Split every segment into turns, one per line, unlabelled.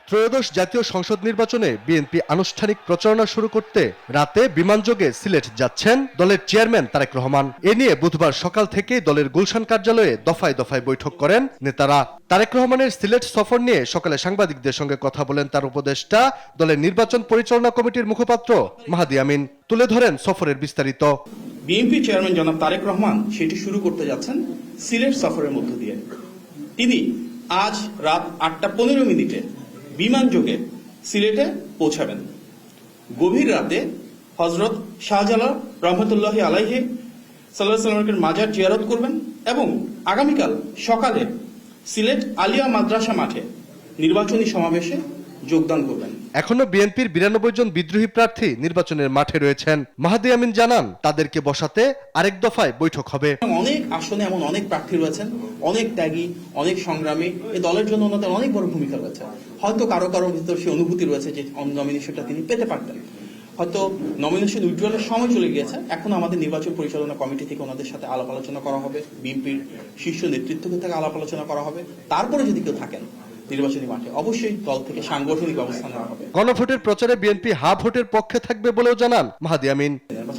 ত্রয়োদশ জাতীয় সংসদ নির্বাচনে বিএনপি আনুষ্ঠানিক প্রচারণা শুরু করতে রাতে বিমানযোগে সিলেট যাচ্ছেন দলের চেয়ারম্যান তারেক রহমান। এ নিয়ে বুধবার সকাল থেকেই দলের গুলশান কার্যালয়ে দফায় দফায় বৈঠক করেন নেতারা। তারেক রহমানের সিলেট সফর নিয়ে সকালে সাংবাদিকদের সঙ্গে কথা বলেন তার উপদেষ্টা দলের নির্বাচন পরিচালনা কমিটির মুখপাত্র মাহাদি আমিন। তুলে ধরেন সফরের বিস্তারিত।
বিএনপি চেয়ারম্যান জনাব তারেক রহমান সেটি শুরু করতে যাচ্ছেন সিলেট সফরের মধ্য দিয়ে। তিনি আজ রাত 8:15 বিমানযোগে সিলেটে পৌঁছাবেন। গভীর রাতে হযরত শাহজালাল রহমতুল্লাহি আলাইহি সাল্লাল্লাহু আলাইহি ওয়াসাল্লামের মাজার জিয়ারত করবেন এবং আগামীকাল সকালে সিলেট আলিয়া মাদ্রাসা মাঠে নির্বাচনী সমাবেশে যোগদান করবেন।
এখনো বিএনপির 92 জন বিদ্রোহী প্রার্থী নির্বাচনের মাঠে রয়েছেন। মাহাদি আমিন জানান তাদেরকে বসাতে আরেক দফায় বৈঠক হবে।
অনেক আসনে এমন অনেক প্রার্থী রয়েছেন, অনেক ত্যাগী, অনেক সংগ্রামী। এই দলের জন্য ওনাদের অনেক বড় ভূমিকা রয়েছে। হয়তো কারো কারো ভিতর সে অনুভূতি রয়েছে যে নমিনেশনটা তিনি পেতে পারতেন। হয়তো নমিনেশন উইথড্রলের সময় চলে গিয়েছে। এখন আমাদের নির্বাচন পরিচালনা কমিটি থেকে ওনাদের সাথে আলাপ আলোচনা করা হবে, বিএনপির শীর্ষ নেতৃত্ব থেকে আলাপ আলোচনা করা হবে। তারপরে যদি কেউ থাকেন নির্বাচনী মাঠে অবশ্যই দল থেকে সাংগঠনিক ব্যবস্থা নেওয়া হবে।
গণভোটের প্রচারে বিএনপি হা ভোটের পক্ষে থাকবে বলেও জানান মাহাদি আমিন।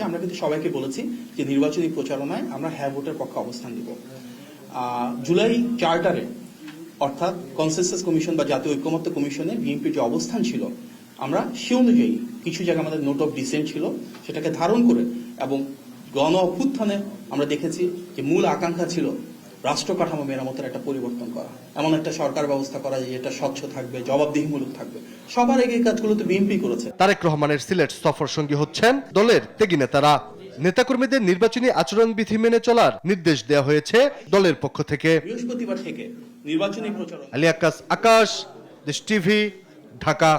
আমরা কিন্তু সবাইকে বলেছি যে নির্বাচনী প্রচারণায় আমরা হ্যাঁ ভোটের পক্ষে অবস্থান নিব। জুলাই চার্টারে অর্থাৎ কনসেনসাস কমিশন বা জাতীয় ঐক্যমত্য কমিশনে বিএনপির যে অবস্থান ছিল, আমরা সে অনুযায়ী কিছু জায়গায় আমাদের নোট অফ ডিসেন্ট ছিল, সেটাকে ধারণ করে এবং গণ অভ্যুত্থানে আমরা দেখেছি যে মূল আকাঙ্ক্ষা ছিল রাষ্ট্র কাঠামো মেরামতের একটা পরিবর্তন করা, এমন একটা সরকার ব্যবস্থা করা যেটা স্বচ্ছ থাকবে, জবাবদিহিমূলক থাকবে। সবার আগে এই কাজগুলো তো বিএনপি করেছে।
তারেক রহমানের সিলেট সফর সঙ্গী হচ্ছেন দলের ত্যাগী নেতারা। নেতাকর্মীদের নির্বাচনী আচরণবিধি মেনে চলার নির্দেশ দেওয়া হয়েছে দলের পক্ষ থেকে।
বৃহস্পতিবার থেকে নির্বাচনী প্রচারণা।
আলী আকাশ, আকাশ, দেশ টিভি, ঢাকা।